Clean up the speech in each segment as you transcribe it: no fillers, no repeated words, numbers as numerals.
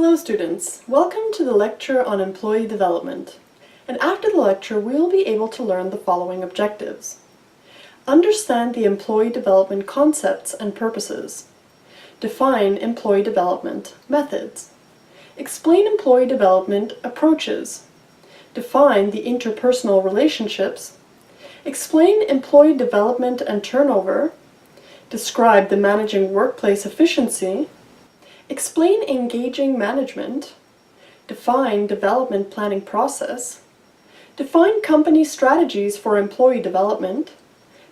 Hello students, welcome to the lecture on employee development. And after the lecture we will be able to learn the following objectives. Understand the employee development concepts and purposes. Define employee development methods. Explain employee development approaches. Define the interpersonal relationships. Explain employee development and turnover. Describe the managing workplace efficiency. Explain engaging management. Define development planning process. Define company strategies for employee development.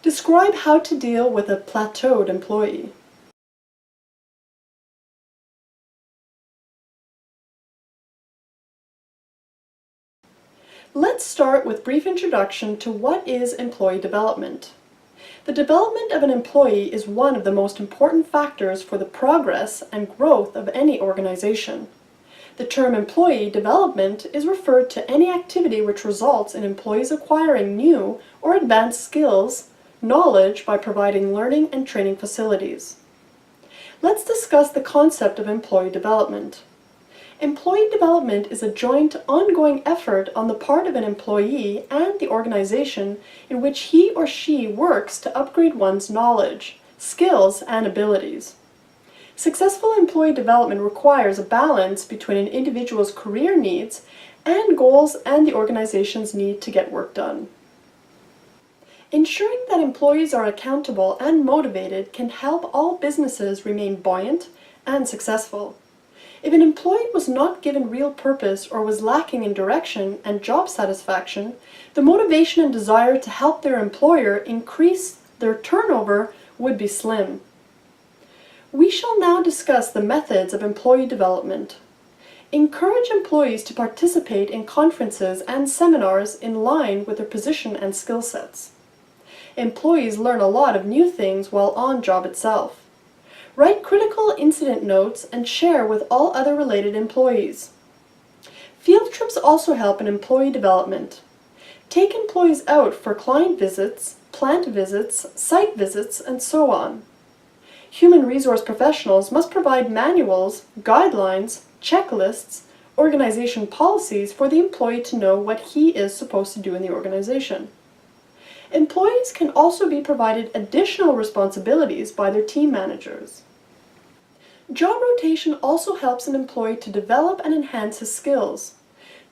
Describe how to deal with a plateaued employee. Let's start with a brief introduction to what is employee development. The development of an employee is one of the most important factors for the progress and growth of any organization. The term employee development is referred to any activity which results in employees acquiring new or advanced skills, knowledge by providing learning and training facilities. Let's discuss the concept of employee development. Employee development is a joint, ongoing effort on the part of an employee and the organization in which he or she works to upgrade one's knowledge, skills, and abilities. Successful employee development requires a balance between an individual's career needs and goals and the organization's need to get work done. Ensuring that employees are accountable and motivated can help all businesses remain buoyant and successful. If an employee was not given real purpose or was lacking in direction and job satisfaction, the motivation and desire to help their employer increase their turnover would be slim. We shall now discuss the methods of employee development. Encourage employees to participate in conferences and seminars in line with their position and skill sets. Employees learn a lot of new things while on job itself. Write critical incident notes and share with all other related employees. Field trips also help in employee development. Take employees out for client visits, plant visits, site visits, and so on. Human resource professionals must provide manuals, guidelines, checklists, organization policies for the employee to know what he is supposed to do in the organization. Employees can also be provided additional responsibilities by their team managers. Job rotation also helps an employee to develop and enhance his skills.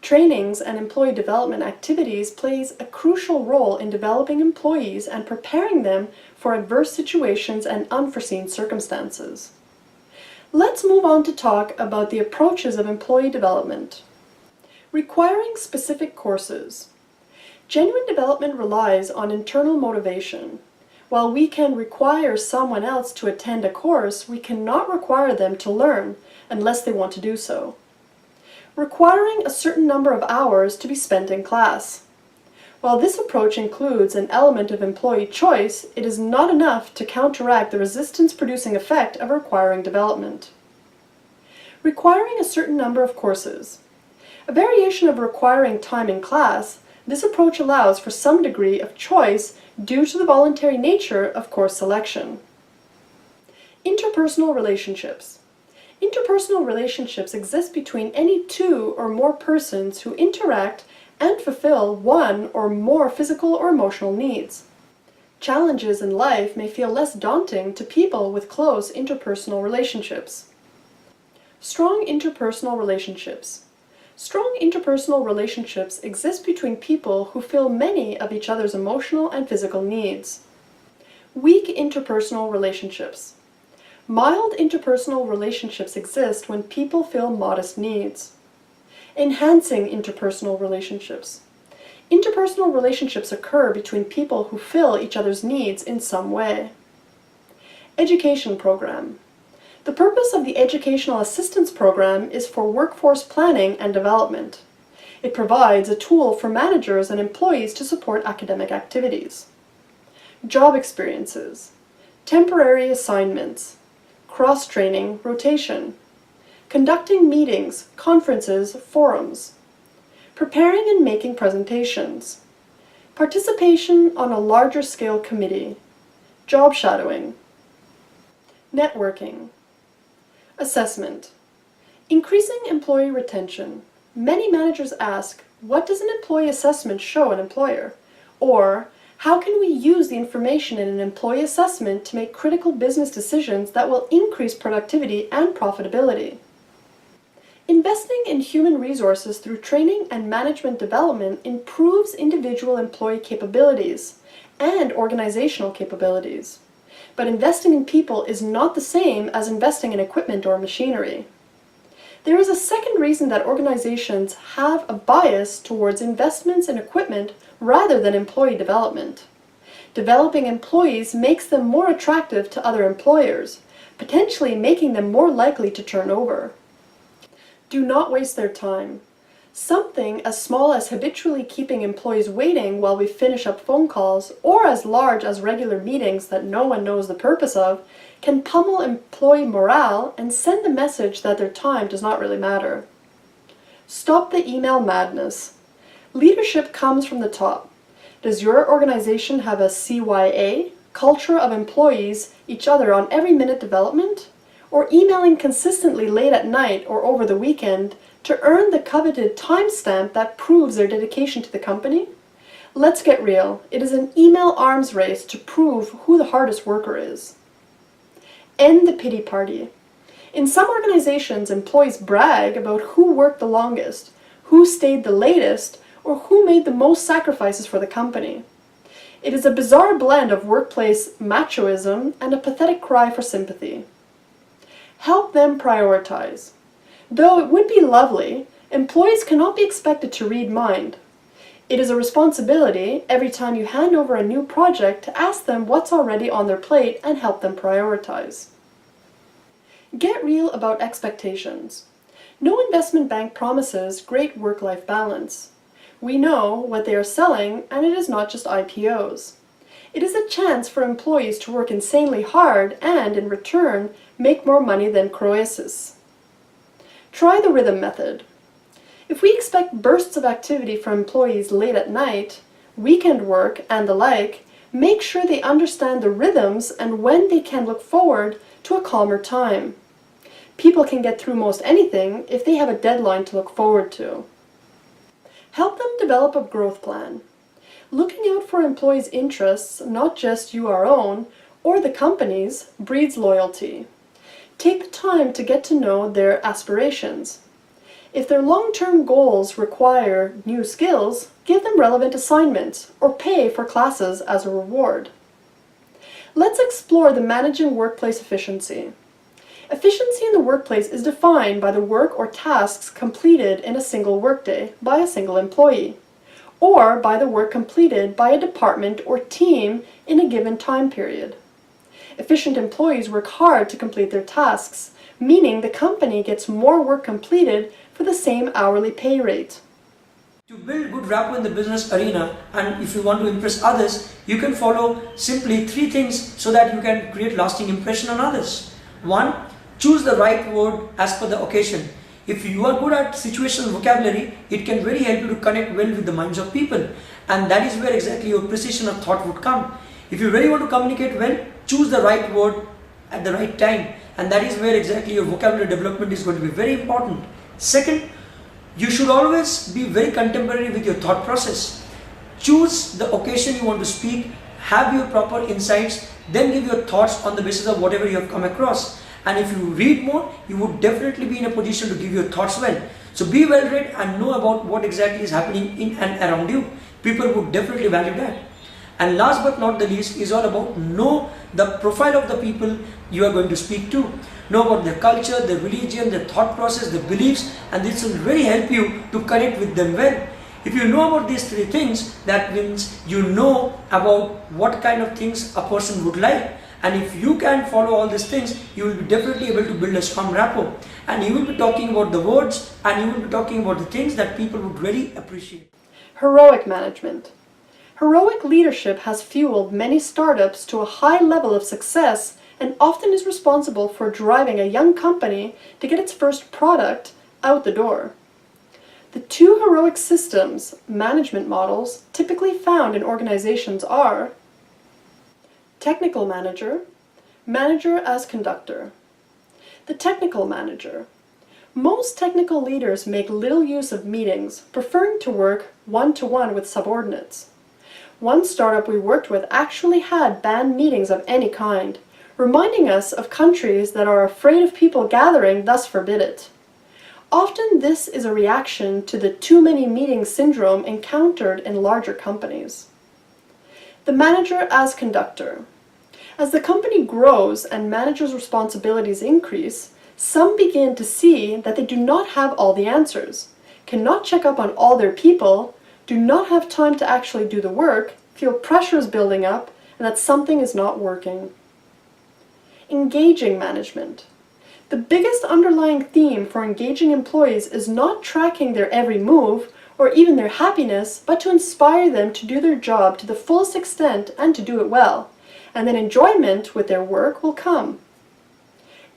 Trainings and employee development activities plays a crucial role in developing employees and preparing them for adverse situations and unforeseen circumstances. Let's move on to talk about the approaches of employee development. Requiring specific courses. Genuine development relies on internal motivation. While we can require someone else to attend a course, we cannot require them to learn unless they want to do so. Requiring a certain number of hours to be spent in class. While this approach includes an element of employee choice, it is not enough to counteract the resistance-producing effect of requiring development. Requiring a certain number of courses. A variation of requiring time in class, this approach allows for some degree of choice due to the voluntary nature of course selection. Interpersonal relationships. Interpersonal relationships exist between any two or more persons who interact and fulfill one or more physical or emotional needs. Challenges in life may feel less daunting to people with close interpersonal relationships. Strong interpersonal relationships. Strong interpersonal relationships exist between people who fill many of each other's emotional and physical needs. Weak interpersonal relationships. Mild interpersonal relationships exist when people fill modest needs. Enhancing interpersonal relationships. Interpersonal relationships occur between people who fill each other's needs in some way. Education program. The purpose of the Educational Assistance Program is for workforce planning and development. It provides a tool for managers and employees to support academic activities. Job experiences. Temporary assignments. Cross-training, rotation. Conducting meetings, conferences, forums. Preparing and making presentations. Participation on a larger scale committee. Job shadowing. Networking. Assessment. Increasing employee retention. Many managers ask, what does an employee assessment show an employer? Or, how can we use the information in an employee assessment to make critical business decisions that will increase productivity and profitability? Investing in human resources through training and management development improves individual employee capabilities and organizational capabilities. But investing in people is not the same as investing in equipment or machinery. There is a second reason that organizations have a bias towards investments in equipment rather than employee development. Developing employees makes them more attractive to other employers, potentially making them more likely to turn over. Do not waste their time. Something as small as habitually keeping employees waiting while we finish up phone calls, or as large as regular meetings that no one knows the purpose of, can pummel employee morale and send the message that their time does not really matter. Stop the email madness. Leadership comes from the top. Does your organization have a CYA, culture of employees, each other on every minute development? Or emailing consistently late at night or over the weekend to earn the coveted timestamp that proves their dedication to the company? Let's get real. It is an email arms race to prove who the hardest worker is. End the pity party. In some organizations, employees brag about who worked the longest, who stayed the latest, or who made the most sacrifices for the company. It is a bizarre blend of workplace machoism and a pathetic cry for sympathy. Help them prioritize. Though it would be lovely, employees cannot be expected to read mind. It is a responsibility every time you hand over a new project to ask them what's already on their plate and help them prioritize. Get real about expectations. No investment bank promises great work-life balance. We know what they are selling, and it is not just IPOs. It is a chance for employees to work insanely hard and, in return, make more money than Croesus. Try the rhythm method. If we expect bursts of activity from employees late at night, weekend work, and the like, make sure they understand the rhythms and when they can look forward to a calmer time. People can get through most anything if they have a deadline to look forward to. Help them develop a growth plan. Looking out for employees' interests, not just your own or the company's, breeds loyalty. Take the time to get to know their aspirations. If their long-term goals require new skills, give them relevant assignments or pay for classes as a reward. Let's explore the managing workplace efficiency. Efficiency in the workplace is defined by the work or tasks completed in a single workday by a single employee, or by the work completed by a department or team in a given time period. Efficient employees work hard to complete their tasks, meaning the company gets more work completed for the same hourly pay rate. To build good rapport in the business arena, and if you want to impress others, you can follow simply 3 things so that you can create lasting impression on others. 1. Choose the right word as per the occasion. If you are good at situational vocabulary, it can really help you to connect well with the minds of people, and that is where exactly your precision of thought would come. If you really want to communicate well, choose the right word at the right time, and that is where exactly your vocabulary development is going to be very important. Second, you should always be very contemporary with your thought process. Choose the occasion you want to speak, have your proper insights, then give your thoughts on the basis of whatever you have come across. And if you read more, you would definitely be in a position to give your thoughts well. So be well read and know about what exactly is happening in and around you. People would definitely value that. And last but not the least is all about know the profile of the people you are going to speak to. Know about their culture, their religion, their thought process, their beliefs, and this will really help you to connect with them well. If you know about these 3 things, that means you know about what kind of things a person would like. And if you can follow all these things, you will be definitely able to build a strong rapport. And you will be talking about the words, and you will be talking about the things that people would really appreciate. Heroic management. Heroic leadership has fueled many startups to a high level of success and often is responsible for driving a young company to get its first product out the door. The 2 heroic systems, management models, typically found in organizations are technical manager, manager as conductor. The technical manager Most technical leaders make little use of meetings, preferring to work one-to-one with subordinates. One startup we worked with actually had banned meetings of any kind, reminding us of countries that are afraid of people gathering, thus forbid it. Often this is a reaction to the too many meetings syndrome encountered in larger companies. The manager as conductor. As the company grows and managers' responsibilities increase, some begin to see that they do not have all the answers, cannot check up on all their people, do not have time to actually do the work, feel pressure is building up, and that something is not working. Engaging management. The biggest underlying theme for engaging employees is not tracking their every move or even their happiness, but to inspire them to do their job to the fullest extent and to do it well, and then enjoyment with their work will come.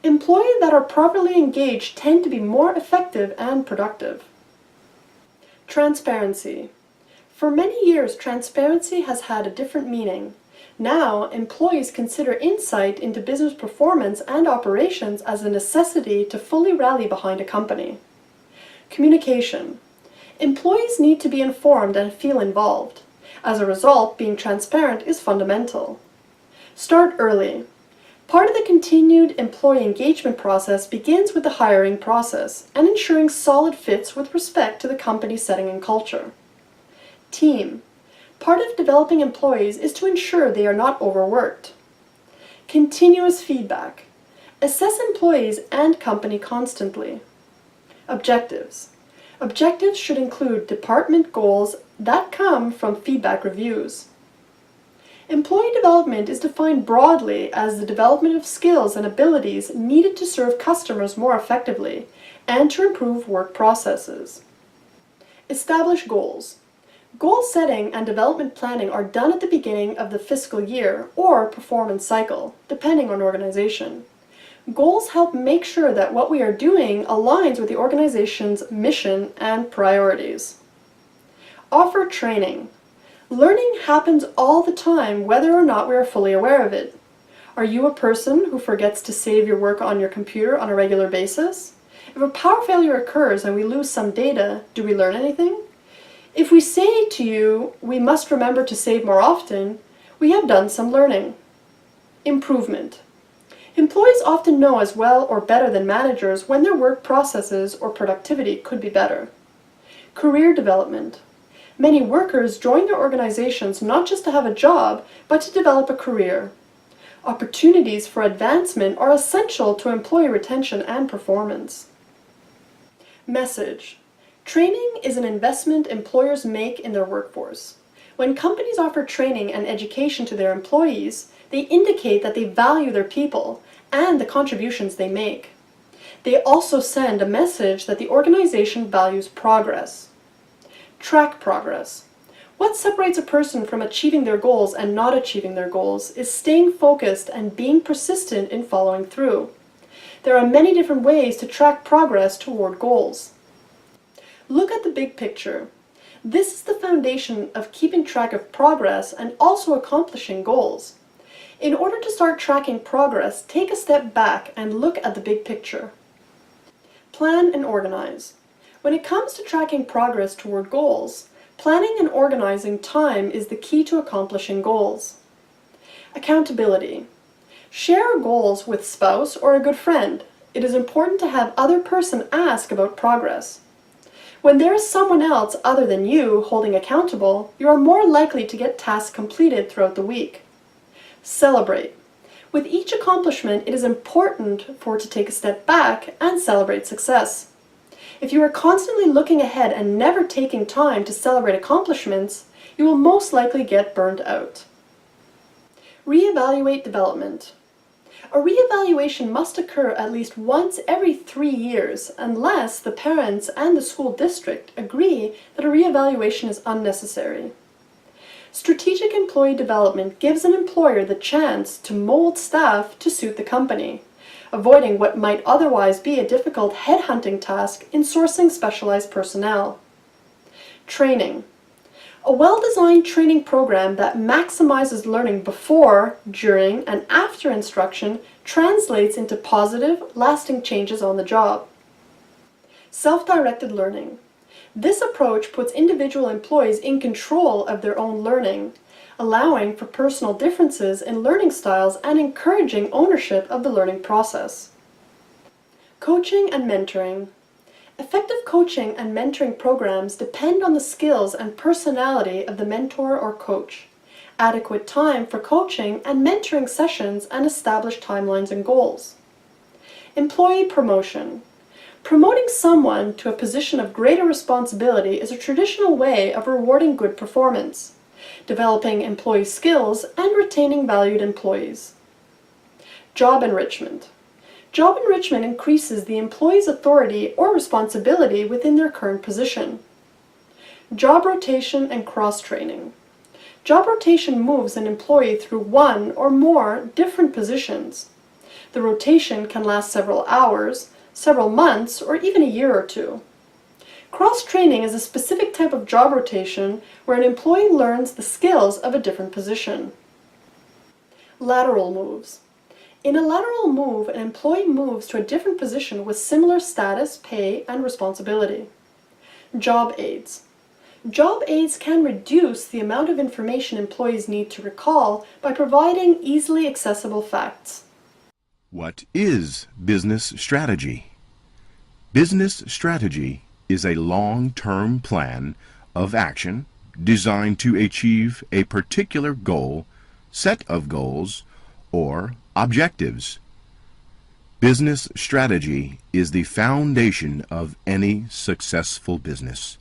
Employees that are properly engaged tend to be more effective and productive. Transparency. For many years, transparency has had a different meaning. Now, employees consider insight into business performance and operations as a necessity to fully rally behind a company. Communication. Employees need to be informed and feel involved. As a result, being transparent is fundamental. Start early. Part of the continued employee engagement process begins with the hiring process and ensuring solid fits with respect to the company's setting and culture. Team. Part of developing employees is to ensure they are not overworked. Continuous feedback. Assess employees and company constantly. Objectives. Objectives should include department goals that come from feedback reviews. Employee development is defined broadly as the development of skills and abilities needed to serve customers more effectively and to improve work processes. Establish goals. Goal setting and development planning are done at the beginning of the fiscal year or performance cycle, depending on organization. Goals help make sure that what we are doing aligns with the organization's mission and priorities. Offer training. Learning happens all the time, whether or not we are fully aware of it. Are you a person who forgets to save your work on your computer on a regular basis? If a power failure occurs and we lose some data, do we learn anything? If we say to you, we must remember to save more often, we have done some learning. Improvement. Employees often know as well or better than managers when their work processes or productivity could be better. Career development. Many workers join their organizations not just to have a job, but to develop a career. Opportunities for advancement are essential to employee retention and performance. Message. Training is an investment employers make in their workforce. When companies offer training and education to their employees, they indicate that they value their people and the contributions they make. They also send a message that the organization values progress. Track progress. What separates a person from achieving their goals and not achieving their goals is staying focused and being persistent in following through. There are many different ways to track progress toward goals. Look at the big picture. This is the foundation of keeping track of progress and also accomplishing goals. In order to start tracking progress, take a step back and look at the big picture. Plan and organize. When it comes to tracking progress toward goals, planning and organizing time is the key to accomplishing goals. Accountability. Share goals with spouse or a good friend. It is important to have other person ask about progress. When there is someone else other than you holding accountable, you are more likely to get tasks completed throughout the week. Celebrate. With each accomplishment, it is important to take a step back and celebrate success. If you are constantly looking ahead and never taking time to celebrate accomplishments, you will most likely get burned out. Reevaluate development. A reevaluation must occur at least once every 3 years unless the parents and the school district agree that a reevaluation is unnecessary. Strategic employee development gives an employer the chance to mold staff to suit the company, avoiding what might otherwise be a difficult headhunting task in sourcing specialized personnel. Training. A well-designed training program that maximizes learning before, during, and after instruction translates into positive, lasting changes on the job. Self-directed learning. This approach puts individual employees in control of their own learning, allowing for personal differences in learning styles and encouraging ownership of the learning process. Coaching and mentoring. Effective coaching and mentoring programs depend on the skills and personality of the mentor or coach, adequate time for coaching and mentoring sessions, and established timelines and goals. Employee promotion. Promoting someone to a position of greater responsibility is a traditional way of rewarding good performance, developing employee skills, and retaining valued employees. Job enrichment. Job enrichment increases the employee's authority or responsibility within their current position. Job rotation and cross-training. Job rotation moves an employee through one or more different positions. The rotation can last several hours, several months, or even a year or two. Cross-training is a specific type of job rotation where an employee learns the skills of a different position. Lateral moves. In a lateral move, an employee moves to a different position with similar status, pay, and responsibility. Job aids. Job aids can reduce the amount of information employees need to recall by providing easily accessible facts. What is business strategy? Business strategy is a long-term plan of action designed to achieve a particular goal, set of goals, or objectives. Business strategy is the foundation of any successful business.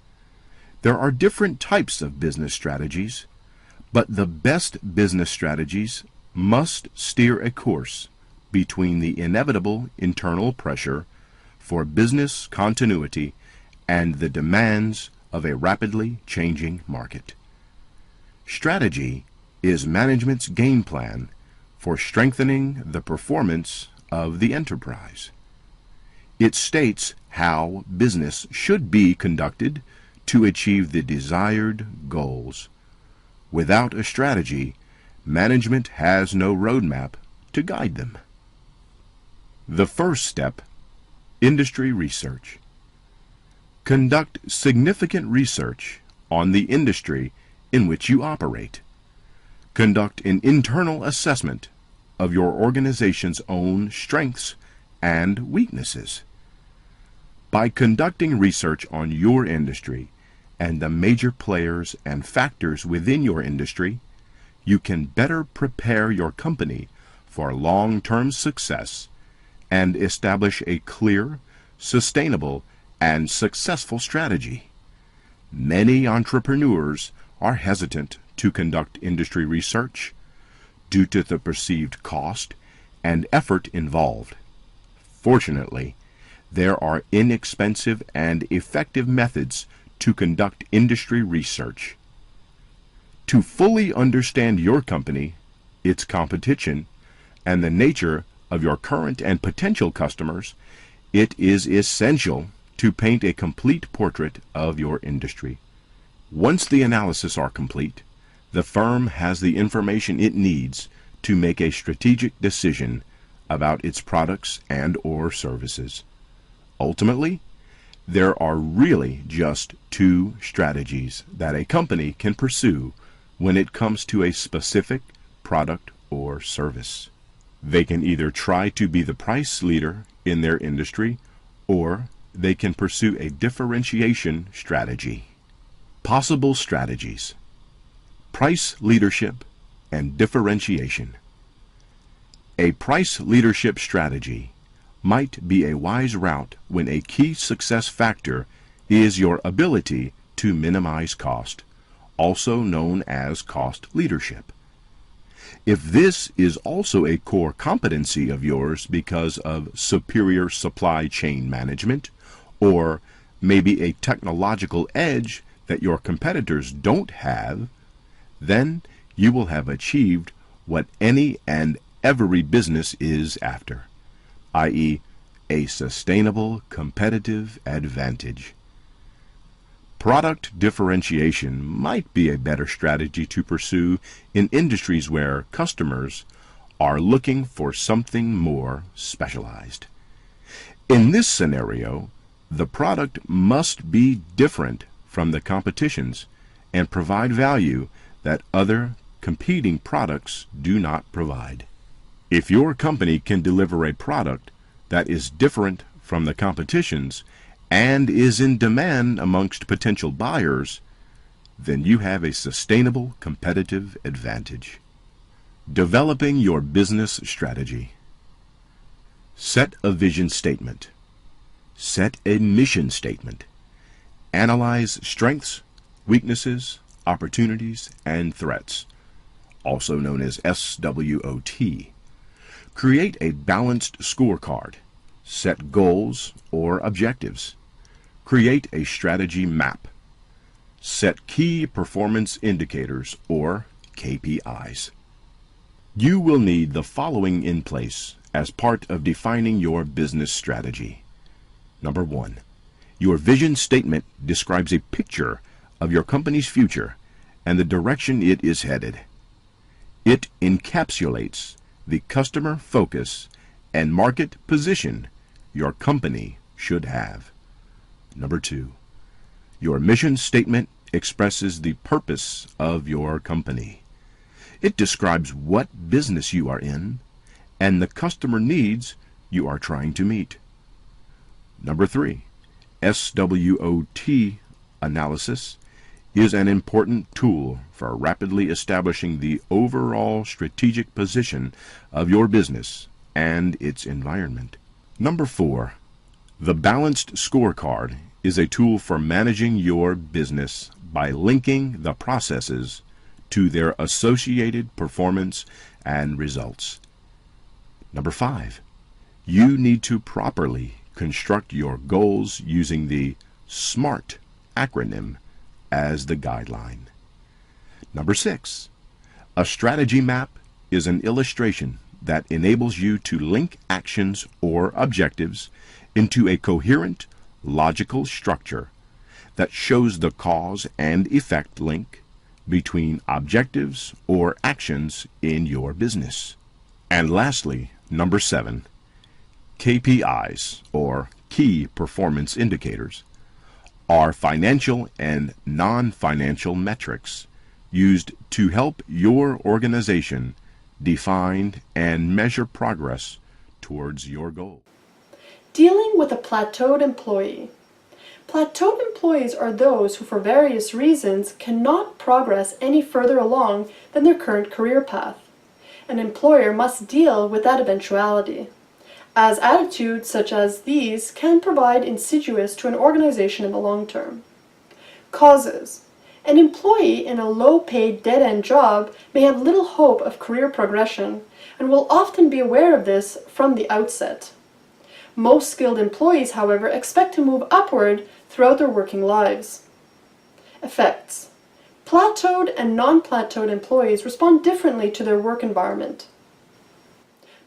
There are different types of business strategies, but the best business strategies must steer a course between the inevitable internal pressure for business continuity and the demands of a rapidly changing market. Strategy is management's game plan for strengthening the performance of the enterprise. It states how business should be conducted to achieve the desired goals. Without a strategy, management has no roadmap to guide them. The first step, industry research. Conduct significant research on the industry in which you operate. Conduct an internal assessment of your organization's own strengths and weaknesses. By conducting research on your industry and the major players and factors within your industry, you can better prepare your company for long-term success and establish a clear, sustainable, and successful strategy. Many entrepreneurs are hesitant to conduct industry research due to the perceived cost and effort involved. Fortunately, there are inexpensive and effective methods to conduct industry research. To fully understand your company, its competition, and the nature of your current and potential customers, it is essential to paint a complete portrait of your industry. Once the analysis are complete, the firm has the information it needs to make a strategic decision about its products and/or services. Ultimately, there are really just two strategies that a company can pursue when it comes to a specific product or service. They can either try to be the price leader in their industry, or they can pursue a differentiation strategy. Possible strategies: price leadership and differentiation. A price leadership strategy might be a wise route when a key success factor is your ability to minimize cost, also known as cost leadership. If this is also a core competency of yours because of superior supply chain management, or maybe a technological edge that your competitors don't have, then you will have achieved what any and every business is after, i.e., a sustainable competitive advantage. Product differentiation might be a better strategy to pursue in industries where customers are looking for something more specialized. In this scenario, The product must be different from the competition's and provide value that other competing products do not provide. If your company can deliver a product that is different from the competition's and is in demand amongst potential buyers, then you have a sustainable competitive advantage. Developing your business strategy. Set a vision statement. Set a mission statement. Analyze strengths, weaknesses, opportunities, and threats, also known as SWOT. Create a balanced scorecard. Set goals or objectives. Create a strategy map. Set key performance indicators or KPIs. You will need the following in place as part of defining your business strategy. Number 1. Your vision statement describes a picture of your company's future and the direction it is headed. It encapsulates the customer focus and market position your company should have. Number 2. Your mission statement expresses the purpose of your company. It describes what business you are in and the customer needs you are trying to meet. Number 3. SWOT analysis is an important tool for rapidly establishing the overall strategic position of your business and its environment. Number 4. The Balanced Scorecard is a tool for managing your business by linking the processes to their associated performance and results. Number 5. You need to properly construct your goals using the SMART acronym as the guideline. Number 6. A strategy map is an illustration that enables you to link actions or objectives into a coherent, logical structure that shows the cause and effect link between objectives or actions in your business. And lastly, number 7, KPIs, or Key Performance Indicators, are financial and non-financial metrics used to help your organization define and measure progress towards your goal. Dealing with a plateaued employee. Plateaued employees are those who, for various reasons, cannot progress any further along than their current career path. An employer must deal with that eventuality, as attitudes such as these can prove insidious to an organization in the long term. Causes. An employee in a low-paid dead-end job may have little hope of career progression and will often be aware of this from the outset. Most skilled employees, however, expect to move upward throughout their working lives. Effects. Plateaued and non-plateaued employees respond differently to their work environment.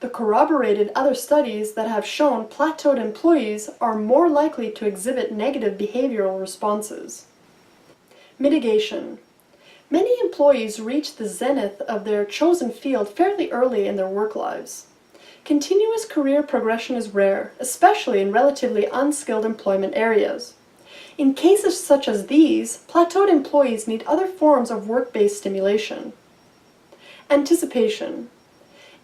The corroborated other studies that have shown plateaued employees are more likely to exhibit negative behavioral responses. Mitigation. Many employees reach the zenith of their chosen field fairly early in their work lives. Continuous career progression is rare, especially in relatively unskilled employment areas. In cases such as these, plateaued employees need other forms of work-based stimulation. Anticipation.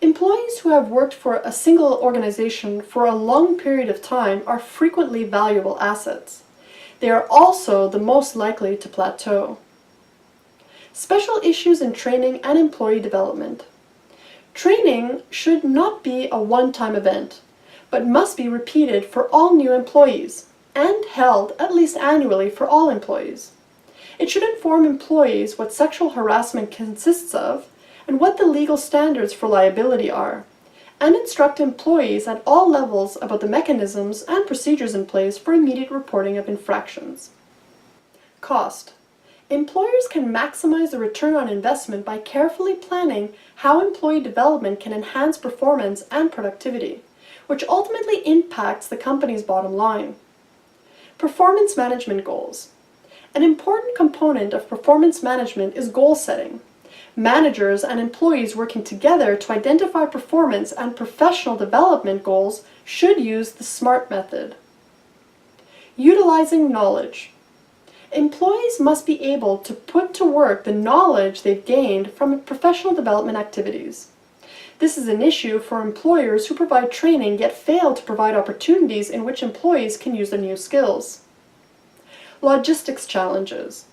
Employees who have worked for a single organization for a long period of time are frequently valuable assets. They are also the most likely to plateau. Special issues in training and employee development. Training should not be a one-time event, but must be repeated for all new employees and held at least annually for all employees. It should inform employees what sexual harassment consists of and what the legal standards for liability are, and instruct employees at all levels about the mechanisms and procedures in place for immediate reporting of infractions. Cost. Employers can maximize the return on investment by carefully planning how employee development can enhance performance and productivity, which ultimately impacts the company's bottom line. Performance management goals. An important component of performance management is goal setting. Managers and employees working together to identify performance and professional development goals should use the SMART method. Utilizing knowledge. Employees must be able to put to work the knowledge they've gained from professional development activities. This is an issue for employers who provide training yet fail to provide opportunities in which employees can use their new skills. Logistics challenges.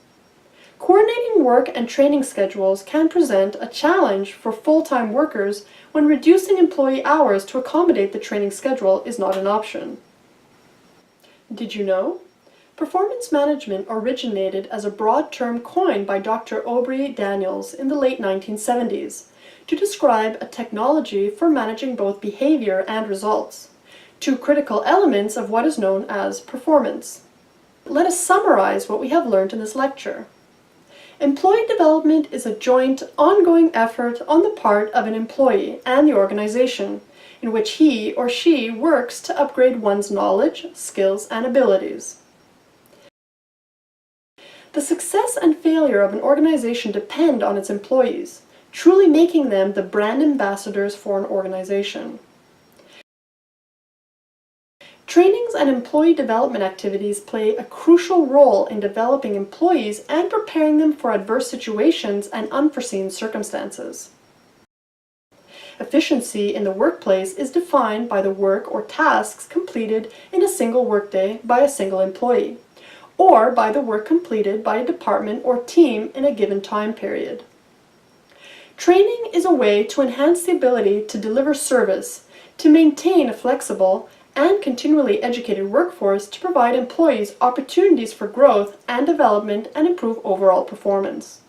Coordinating work and training schedules can present a challenge for full-time workers when reducing employee hours to accommodate the training schedule is not an option. Did you know? Performance management originated as a broad term coined by Dr. Aubrey Daniels in the late 1970s to describe a technology for managing both behavior and results, two critical elements of what is known as performance. Let us summarize what we have learned in this lecture. Employee development is a joint, ongoing effort on the part of an employee and the organization, in which he or she works to upgrade one's knowledge, skills, and abilities. The success and failure of an organization depend on its employees, truly making them the brand ambassadors for an organization. Trainings and employee development activities play a crucial role in developing employees and preparing them for adverse situations and unforeseen circumstances. Efficiency in the workplace is defined by the work or tasks completed in a single workday by a single employee, or by the work completed by a department or team in a given time period. Training is a way to enhance the ability to deliver service, to maintain a flexible and continually educated workforce, to provide employees opportunities for growth and development and improve overall performance.